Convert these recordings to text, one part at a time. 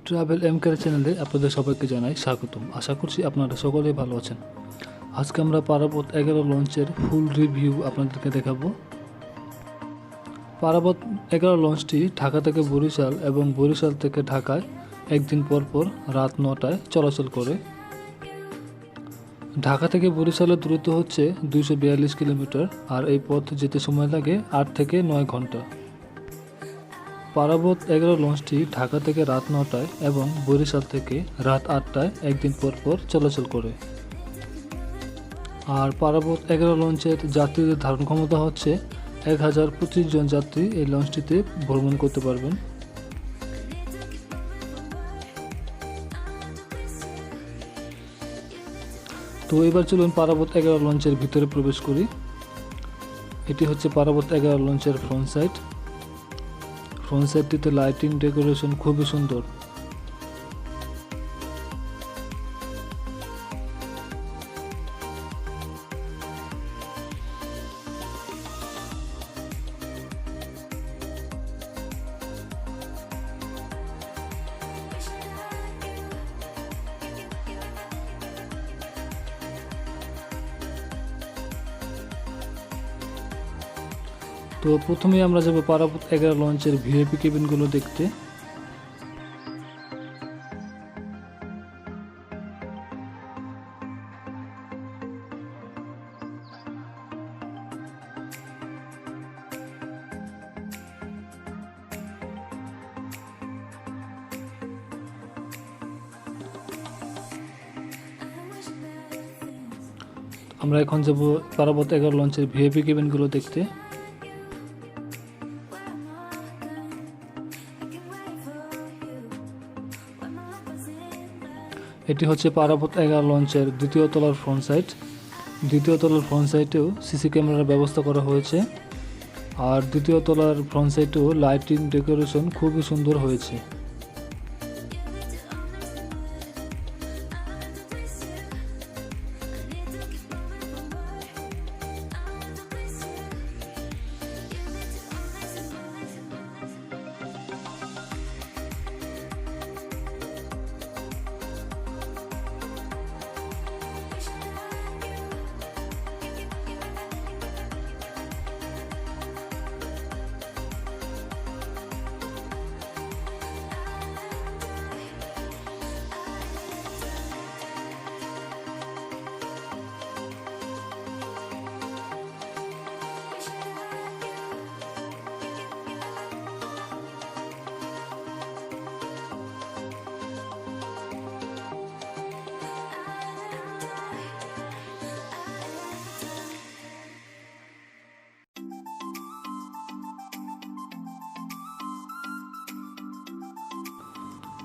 Travel এমকেআর চ্যানেলে আপনাদের সবাইকে জানাই স্বাগতম। আশা করছি আপনারা সকলেই ভালো আছেন। আজকে আমরা পারাবত 11 লঞ্চের ফুল রিভিউ আপনাদেরকে দেখাবো। পারাবত 11 লঞ্চটি ঢাকা থেকে বরিশাল এবং বরিশাল থেকে ঢাকায় একদিন পর পর রাত 9টায় চলাচল করে। ঢাকা থেকে বরিশালের দূরত্ব হচ্ছে 242 কিলোমিটার, আর এই পথ যেতে সময় লাগে 8 থেকে 9 ঘন্টা। পারাবত 11 লঞ্চটি ঢাকা থেকে রাত 9টায় এবং বরিশাল থেকে রাত 8টায় একদিন পর পর চলাচল করে। আর পারাবত 11 লঞ্চের যাত্রীদের ধারণ ক্ষমতা হচ্ছে 1025 জন যাত্রী এই লঞ্চটিতে ভ্রমণ করতে পারবেন। তো এবার চলুন পারাবত 11 লঞ্চের ভিতরে প্রবেশ করি। এটি হচ্ছে পারাবত 11 লঞ্চের ফ্রন্ট সাইড। ফ্রন্ট সাইডটিতে লাইটিং ডেকোরেশন খুবই সুন্দর। তো প্রথমেই আমরা যাব পারাবত 11 লঞ্চের ভিআইপি কেবিনগুলো দেখতে। আমরা এখন যাব পারাবত 11 লঞ্চের ভিআইপি কেবিনগুলো দেখতে। এটি হচ্ছে পারাবত 11 লঞ্চের দ্বিতীয় তলার ফ্রন্ট সাইড। দ্বিতীয় তলার ফ্রন্ট সাইডেও সিসি ক্যামেরার ব্যবস্থা করা হয়েছে, আর দ্বিতীয় তলার ফ্রন্ট সাইডেও লাইটিং ডেকোরেশন খুবই সুন্দর হয়েছে।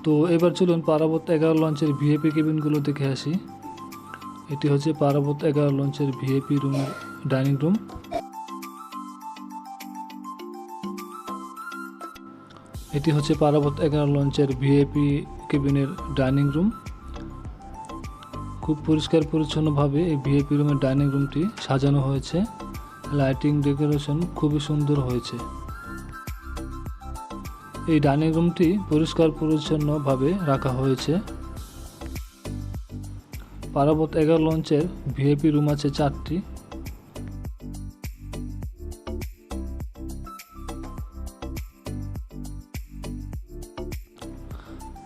তো এবার চলুন পারাবত 11 লঞ্চের ভিআইপি কেবিনগুলো দেখে আসি। এটি হচ্ছে পারাবত 11 লঞ্চের ভিআইপি রুমের ডাইনিং রুম। এটি হচ্ছে পারাবত 11 লঞ্চের ভিআইপি কেবিনের ডাইনিং রুম। খুব পরিষ্কার পরিচ্ছন্নভাবে এই ভিআইপি রুমের ডাইনিং রুমটি সাজানো হয়েছে। লাইটিং ডেকোরেশন খুবই সুন্দর হয়েছে। এই ডাইনিং রুমটি পরিষ্কার পরিচ্ছন্নভাবে রাখা হয়েছে। পারাবত 11 লঞ্চের ভিআইপি রুম আছে 4টি।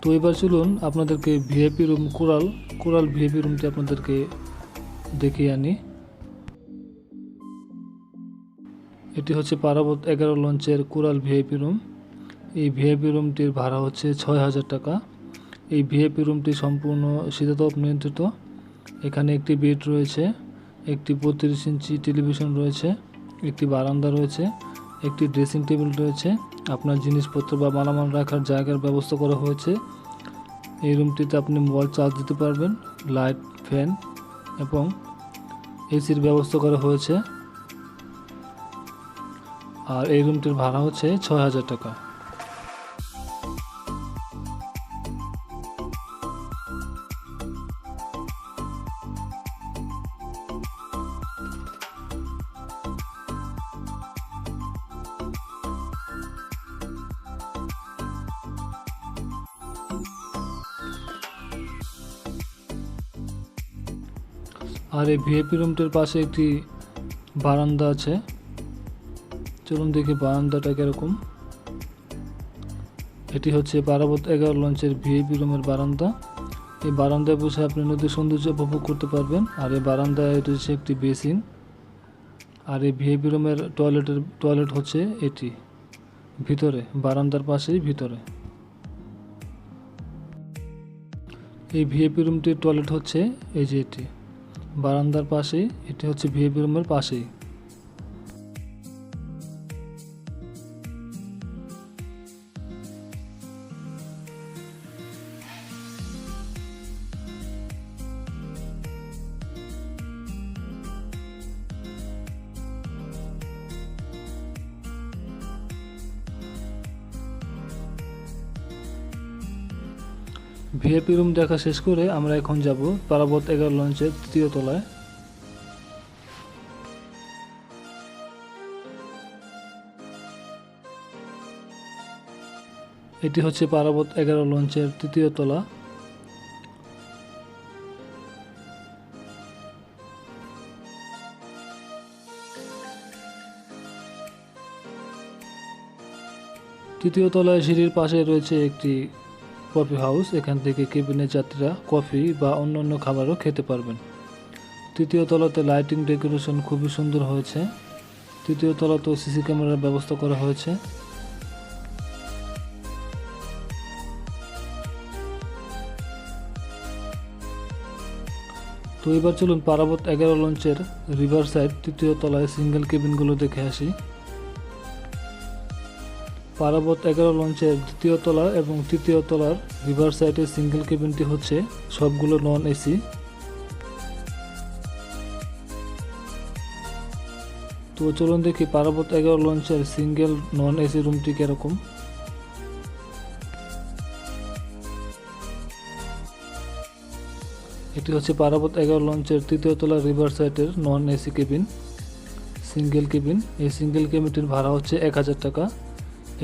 তো এবার চলুন আপনাদেরকে ভিআইপি রুম কোরাল ভিআইপি রুমটি আপনাদেরকে দেখিয়ে আনি। এটি হচ্ছে পারাবত 11 লঞ্চের কোরাল ভিআইপি রুম। এই ভিআইপি রুমটির ভাড়া হচ্ছে 6000 টাকা। এই ভিআইপি রুমটি সম্পূর্ণ শীতাতপ নিয়ন্ত্রিত। এখানে একটি বেড রয়েছে, একটি 32 ইঞ্চি টেলিভিশন রয়েছে, একটি বারান্দা রয়েছে, একটি ড্রেসিং টেবিল রয়েছে। আপনার জিনিসপত্র বা মালামাল রাখার জায়গার ব্যবস্থা করা হয়েছে। এই রুমটিতে আপনি মোবাইল চার্জ দিতে পারবেন। লাইট, ফ্যান এবং এসির ব্যবস্থা করা হয়েছে। আর এই রুমটির ভাড়া হচ্ছে 6000 টাকা। আর এই ভিআইপি রুমটির পাশে একটি বারান্দা আছে। চলুন দেখি বারান্দাটা কীরকম। এটি হচ্ছে পারাবত 11 লঞ্চের ভিআইপি রুমের বারান্দা। এই বারান্দায় বসে আপনি নদীর সৌন্দর্য উপভোগ করতে পারবেন। আর এই বারান্দায় রয়েছে একটি বেসিন। আর এই ভিআইপি রুমের টয়লেট হচ্ছে এটি ভিতরে, বারান্দার পাশেই ভিতরে। এই ভিআইপি রুমটির টয়লেট হচ্ছে এই যে এটি বারান্দার পাশেই, এটি হচ্ছে ভিআইপি রুমের পাশেই। ভিআইপি রুম দেখা শেষ করে আমরা এখন যাব পারাবত 11 লঞ্চের 3য় তলায়। এটি হচ্ছে পারাবত 11 লঞ্চের 3য় তলা। তৃতীয় তলায় সিঁড়ির পাশে রয়েছে একটি কফি হাউস। এখান থেকে কেবিনের যাত্রীরা কফি বা অন্যান্য খাবারও খেতে পারবেন। তৃতীয় তলাতে লাইটিং ডেকোরেশন খুবই সুন্দর হয়েছে। তৃতীয় তলাতেও সিসি ক্যামেরার ব্যবস্থা করা হয়েছে। তো এবার চলুন পারাবত 11 লঞ্চের রিভার সাইড 3য় তলায় সিঙ্গেল কেবিনগুলো দেখে আসি। পারাবত 11 লঞ্চের 2য় তলা এবং 3য় তলার রিভার সাইডের সিঙ্গেল কেবিনটি হচ্ছে সবগুলো নন এসি। তো চলুন দেখি পারাবত 11 লঞ্চের সিঙ্গেল নন এসি রুমটি কিরকম। এটি হচ্ছে পারাবত 11 লঞ্চের 3য় তলার রিভার সাইডের non AC cabin, single cabin. এই সিঙ্গেল কেবিনটির ভাড়া হচ্ছে 1000 টাকা।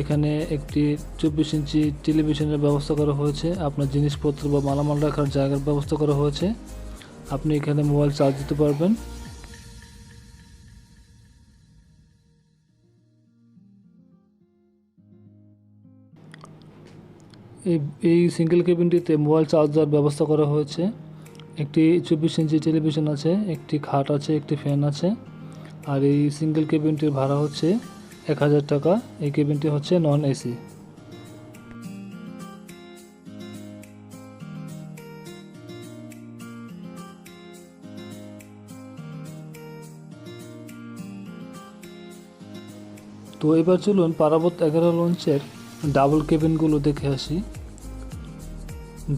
এখানে একটি 24 ইঞ্চি টেলিভিশনের ব্যবস্থা করা হয়েছে। আপনার জিনিসপত্র বা মালামাল রাখার জায়গার ব্যবস্থা করা হয়েছে। আপনি এখানে মোবাইল চার্জ দিতে পারবেন। এই সিঙ্গেল কেবিনটিতে মোবাইল চার্জ দেওয়ার ব্যবস্থা করা হয়েছে। একটি 24 ইঞ্চি টেলিভিশন আছে, একটি খাট আছে, একটি ফ্যান আছে। আর এই সিঙ্গেল কেবিনটির ভাড়া হচ্ছে 1000 টাকা। এই কেবিনটি হচ্ছে নন এসি। তো এবার চলুন পারাবত 11 লঞ্চের ডাবল কেবিনগুলো দেখে আসি।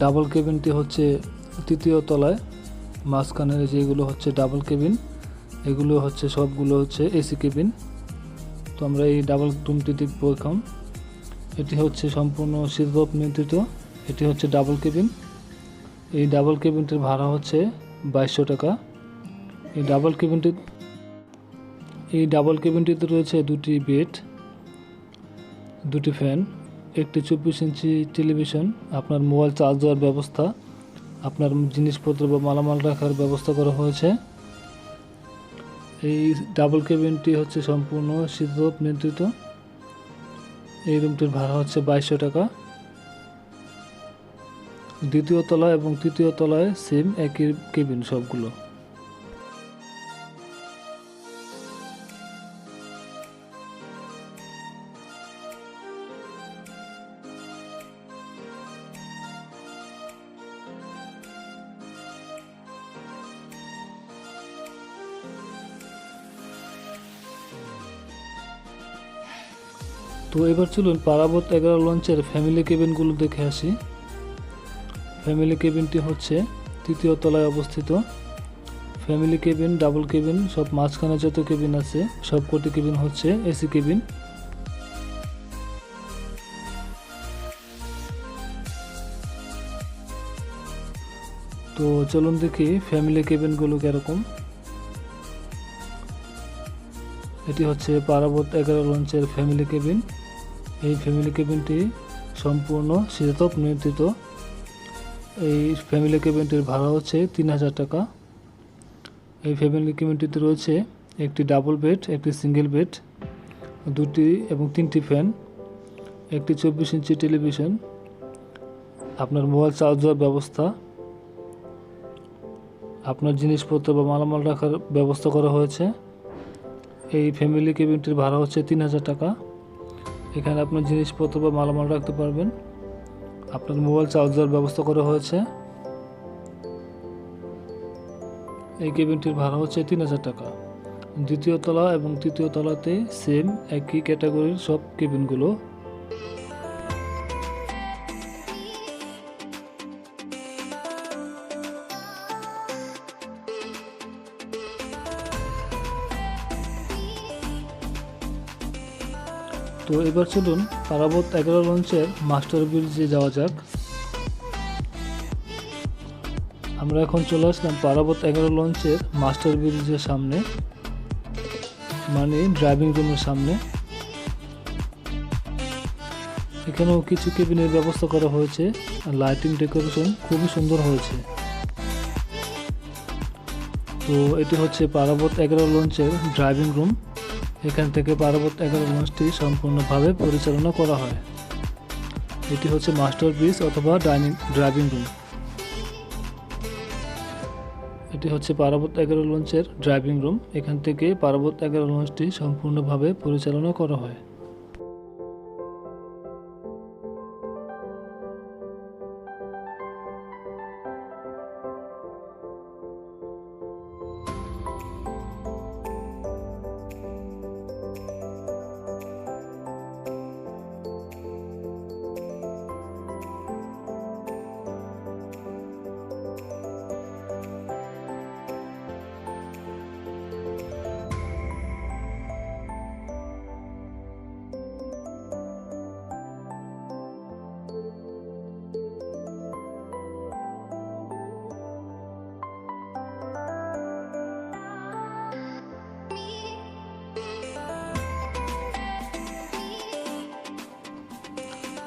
ডাবল কেবিনটি হচ্ছে 3য় তলায়, মাঝখানের যেগুলো হচ্ছে ডাবল কেবিন, এগুলো হচ্ছে সবগুলো হচ্ছে এসি কেবিন। তো আমরা এই ডাবল রুমটি দেখব এখন। এটি হচ্ছে সম্পূর্ণ শীততাপ নিয়ন্ত্রিত। এটি হচ্ছে ডাবল কেবিন। এই ডাবল কেবিনটির ভাড়া হচ্ছে 2200 টাকা। এই ডাবল কেবিনটিতে রয়েছে দুটি বেড, দুটি ফ্যান, একটি 24 ইঞ্চি টেলিভিশন, আপনার মোবাইল চার্জ দেওয়ার ব্যবস্থা, আপনার জিনিসপত্র বা মালামাল রাখার ব্যবস্থা করা হয়েছে। এই ডাবল কেবিনটি হচ্ছে সম্পূর্ণ শীততাপ নিয়ন্ত্রিত। এই রুমটির ভাড়া হচ্ছে 2200 টাকা। দ্বিতীয় তলা এবং তৃতীয় তলায় সেম একই কেবিন সবগুলো। তো এবার চলুন পারাবত 11 লঞ্চের ফ্যামিলি কেবিনগুলো দেখে আসি। ফ্যামিলি কেবিনটি হচ্ছে 3য় তলায় অবস্থিত। ফ্যামিলি কেবিন, ডাবল কেবিন, সব মাঝখানে যত কেবিন আছে সবকটি কেবিন হচ্ছে এসি কেবিন। তো চলুন দেখি ফ্যামিলি কেবিনগুলো কিরকম। এটি হচ্ছে পারাবত 11 লঞ্চের ফ্যামিলি কেবিন। এই ফ্যামিলি কেবিনটি সম্পূর্ণ শীততাপ নিয়ন্ত্রিত। এই ফ্যামিলি কেবিনটির ভাড়া হচ্ছে 3000 টাকা। এই ফ্যামিলি কেবিনটিতে রয়েছে একটি ডাবল বেড, একটি সিঙ্গেল বেড, 2টি এবং 3টি ফ্যান, একটি 24 ইঞ্চি টেলিভিশন, আপনার মোবাইল চার্জ দেওয়ার ব্যবস্থা, আপনার জিনিসপত্র বা মালামাল রাখার ব্যবস্থা করা হয়েছে। এই ফ্যামিলি কেবিনটির ভাড়া হচ্ছে 3000 টাকা। এখানে আপনার জিনিসপত্র বা মালামাল রাখতে পারবেন। আপনার মোবাইল চার্জ দেওয়ার ব্যবস্থা করা হয়েছে। এই কেবিনটির ভাড়া হচ্ছে 3000 টাকা। দ্বিতীয় তলা এবং তৃতীয় তলাতে সেম একই ক্যাটাগরির সব কেবিনগুলো। তো এবার চলুন পারাবত 11 লঞ্চের মাস্টার ব্রিজে যাওয়া যাক। আমরা এখন চলে আসলাম পারাবত 11 লঞ্চের মাস্টার ব্রিজের সামনে, মানে ড্রাইভিং রুমের সামনে। এখানেও কিছু কেবিনের ব্যবস্থা করা হয়েছে, লাইটিং ডেকোরেশন খুবই সুন্দর হয়েছে। তো এটি হচ্ছে পারাবত 11 লঞ্চের ড্রাইভিং রুম। এখান থেকে পারাবত 11 লঞ্চটি সম্পূর্ণভাবে পরিচালনা করা হয়। এটি হচ্ছে মাস্টার ব্রিজ অথবা ড্রাইভিং রুম। এটি হচ্ছে পারাবত 11 লঞ্চের ড্রাইভিং রুম। এখান থেকে পারাবত 11 লঞ্চটি সম্পূর্ণভাবে পরিচালনা করা হয়।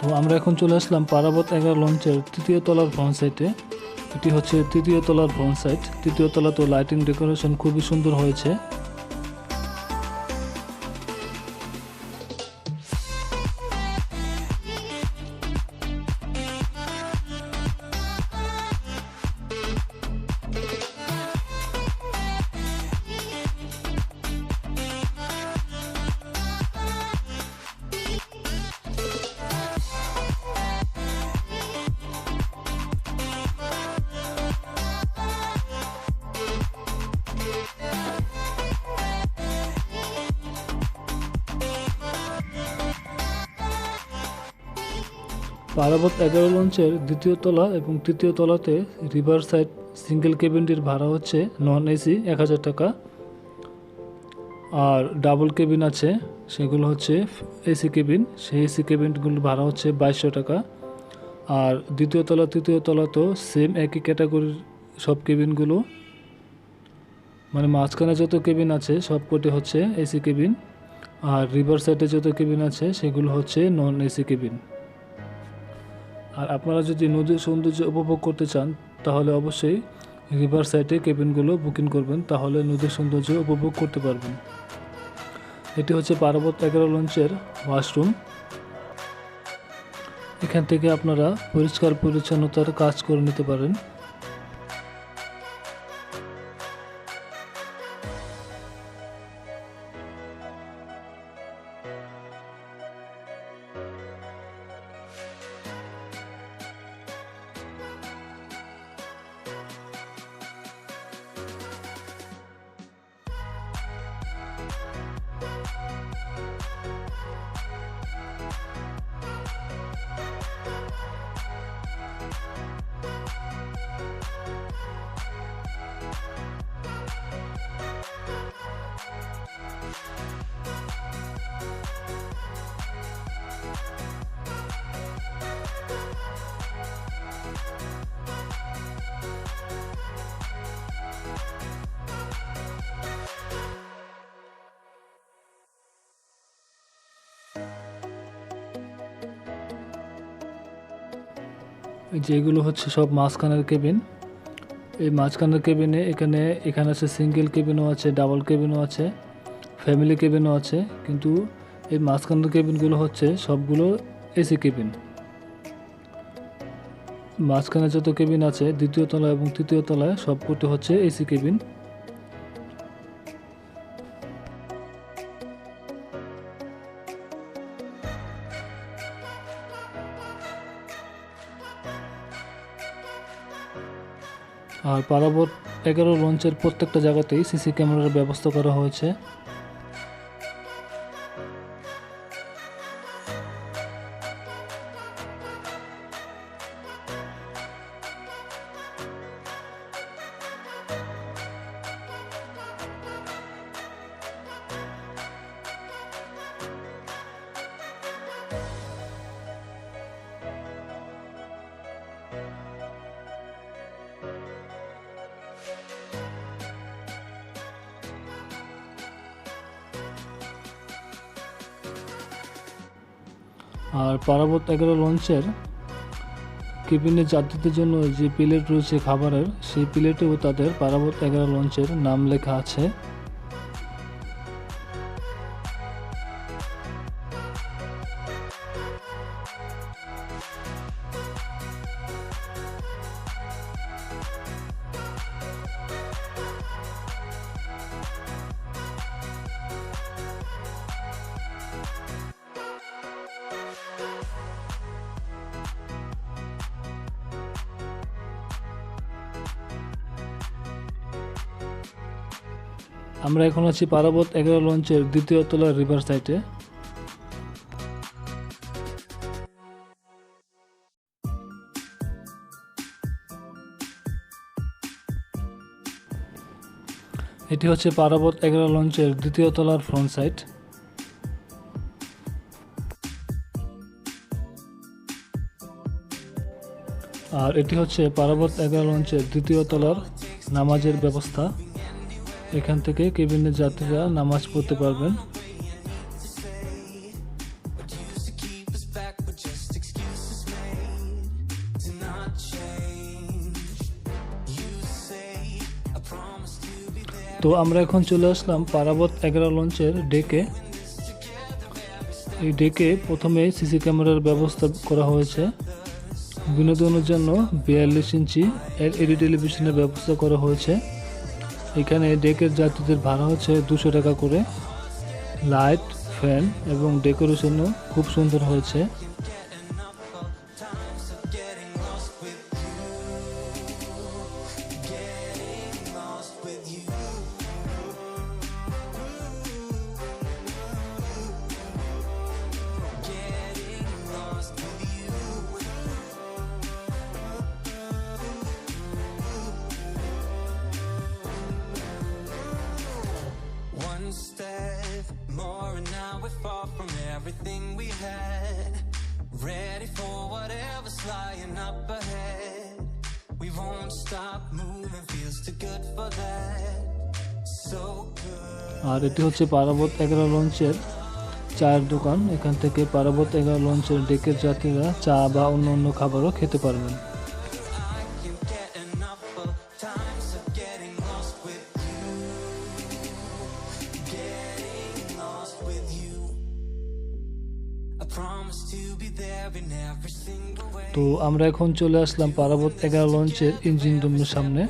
তো আমরা এখন চলে আসলাম পারাবত 11 লঞ্চের তৃতীয় তলার ফ্রন্ট সাইডে। এটি হচ্ছে তৃতীয় তলার ফ্রন্ট সাইড। তৃতীয় তলা তো লাইটিং ডেকোরেশন খুবই সুন্দর হয়েছে। পারাবত 11 লঞ্চের দ্বিতীয় তলা এবং তৃতীয় তলাতে রিভার সাইড সিঙ্গেল কেবিনটির ভাড়া হচ্ছে নন এসি 1000 টাকা, আর ডাবল কেবিন আছে সেগুলো হচ্ছে এসি কেবিন। সেই এসি কেবিনগুলোর ভাড়া হচ্ছে 2200 টাকা। আর দ্বিতীয় তলা তৃতীয় তলাতেও সেম একই ক্যাটাগরির সব কেবিনগুলো, মানে মাঝখানে যত কেবিন আছে সবকটি হচ্ছে এসি কেবিন, আর রিভার সাইডে যত কেবিন আছে সেগুলো হচ্ছে নন এসি কেবিন। আর আপনারা যদি নদীর সৌন্দর্য উপভোগ করতে চান তাহলে অবশ্যই রিভার সাইডে কেবিনগুলো বুকিং করবেন, তাহলে নদীর সৌন্দর্য উপভোগ করতে পারবেন। এটি হচ্ছে পারাবত 11 লঞ্চের ওয়াশরুম। এখান থেকে আপনারা পরিষ্কার পরিচ্ছন্নতার কাজ করে নিতে পারেন। যেগুলো হচ্ছে সব মাঝখানের কেবিন। এই মাঝখানের কেবিনে এখানে আছে সিঙ্গেল কেবিনও আছে, ডাবল কেবিনও আছে, ফ্যামিলি কেবিনও আছে, কিন্তু এই মাঝখানের কেবিনগুলো হচ্ছে সবগুলো এসি কেবিন। মাঝখানে যত কেবিন আছে দ্বিতীয় তলা এবং তৃতীয় তলায় সবকটি হচ্ছে এসি কেবিন। আর পারাবত 11 লঞ্চের প্রত্যেকটা জায়গাতেই সিসি ক্যামেরার ব্যবস্থা করা হয়েছে। আর পারাবত 11 লঞ্চের কেবিনে যাত্রীদের জন্য যে প্লেট রয়েছে খাবারের, সেই প্লেটেও তাদের পারাবত 11 লঞ্চের নাম লেখা আছে। আমরা এখন আছি পারাবত 11 লঞ্চের দ্বিতীয় তলার রিভার সাইডে। এটি হচ্ছে পারাবত 11 লঞ্চের দ্বিতীয় তলার ফ্রন্ট সাইড। আর এটি হচ্ছে পারাবত 11 লঞ্চের দ্বিতীয় তলার নামাজের ব্যবস্থা। এখান থেকে কেবিনের যাত্রীরা নামাজ পড়তে পারবেন। তো আমরা এখন চলে আসলাম পারাবত 11 লঞ্চের ডেকে। এই ডেকে প্রথমে সিসি ক্যামেরার ব্যবস্থা করা হয়েছে। বিনোদনের জন্য 42 ইঞ্চি এলইডি টেলিভিশনের ব্যবস্থা করা হয়েছে। এখানে ডেকের যাত্রীদের ভাড়া হচ্ছে 200 টাকা করে। লাইট, ফ্যান এবং ডেকোরেশনও খুব সুন্দর হয়েছে। One step more and now we're far from everything we had. Ready for whatever's lying up ahead. We won't stop moving, feels too good for that. So good. আর এটি হচ্ছে পারাবত 11 লঞ্চের চায়ের দোকান। এখান থেকে পারাবত 11 লঞ্চের ডেকের যাত্রীরা চা বা অন্য খাবারও খেতে পারবেন। তো আমরা এখন চলে আসলাম পারাবত 11 লঞ্চের ইঞ্জিন রুমের সামনে।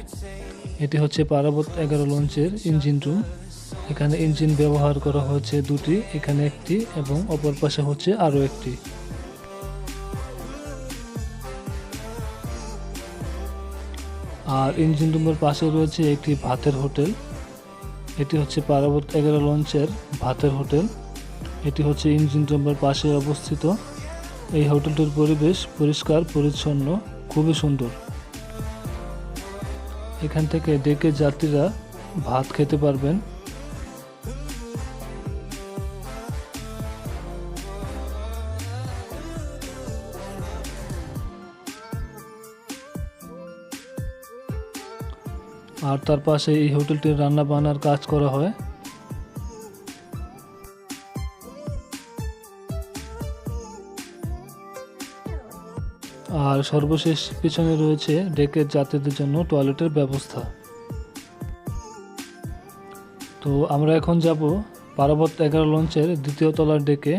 এটি হচ্ছে পারাবত 11 লঞ্চের ইঞ্জিন রুম। এখানে ইঞ্জিন ব্যবহার করা হয়েছে দুটি, এখানে একটি এবং অপর পাশে হচ্ছে আরও একটি। আর ইঞ্জিন রুমের পাশে রয়েছে একটি ভাতের হোটেল। এটি হচ্ছে পারাবত 11 লঞ্চের ভাতের হোটেল। এটি হচ্ছে ইঞ্জিন রুমের পাশে অবস্থিত। এই হোটেলটির পরিবেশ পরিষ্কার পরিচ্ছন্ন, খুবই সুন্দর। এখান থেকে ডেকে যাত্রীরা ভাত খেতে পারবেন। আর তার পাশে এই হোটেলটির রান্না বান্নার কাজ করা হয়। আর আর সর্বশেষ পিছনে রয়েছে ডেকের যাত্রীদের জন্য টয়লেটের ব্যবস্থা। তো আমরা এখন যাব পারাবত 11 লঞ্চের দ্বিতীয় তলার ডেকে।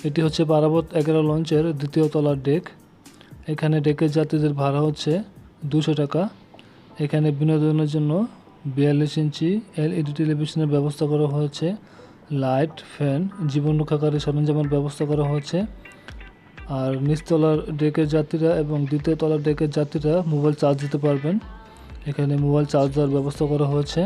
এটি হচ্ছে পারাবত 11 লঞ্চের দ্বিতীয় তলার ডেক। এখানে ডেকের যাত্রীদের ভাড়া হচ্ছে 200 টাকা। এখানে বিনোদনের জন্য 42 ইঞ্চি LED টেলিভিশনের ব্যবস্থা করা হয়েছে, লাইট, ফ্যান, জীবন রক্ষাকারী সরঞ্জামের ব্যবস্থা করা হয়েছে। আর নিচতলার ডেকের যাত্রীরা এবং দ্বিতীয় তলার ডেকের যাত্রীরা মোবাইল চার্জ দিতে পারবেন। এখানে মোবাইল চার্জ দেওয়ার ব্যবস্থা করা হয়েছে।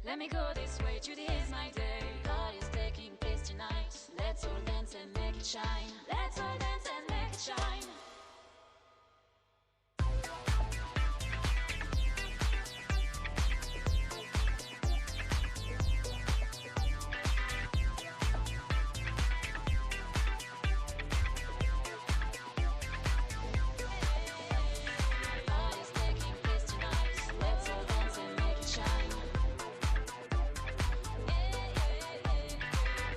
Let me go this way, today is my day. God is taking place tonight. Let's all dance and make it shine. Let's all dance and make it shine. God is taking place tonight. Let's all dance and make it shine.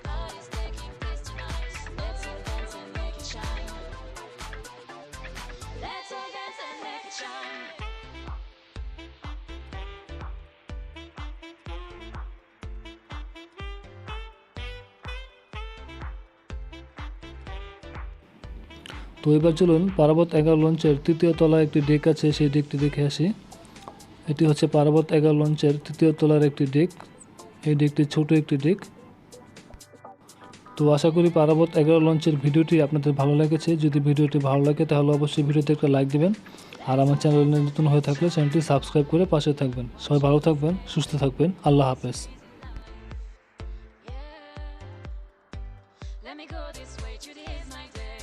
God is taking place tonight. Let's all dance and make it shine. Let's all dance and make it shine. তো এবার চলুন পারাবত 11 লঞ্চের তৃতীয় তলায় একটি day আছে, সেই ডেকটি দেখে আসি। এটি হচ্ছে পারাবত 11 লঞ্চের তৃতীয় তলার একটি ডেক। এই ডেকটি ছোট একটি ডেক। তো আশা করি পারাবত 11 লঞ্চের ভিডিওটি আপনাদের ভালো লেগেছে। যদি ভিডিওটি ভালো লাগে তাহলে অবশ্যই ভিডিওতে একটা লাইক দিবেন। আর আমার চ্যানেলে নতুন হয়ে থাকলে চ্যানেলটি সাবস্ক্রাইব করে পাশে থাকবেন। সবাই ভালো থাকবেন, সুস্থ থাকবেন। আল্লাহ হাফেজ। Let me go this way, today is my day.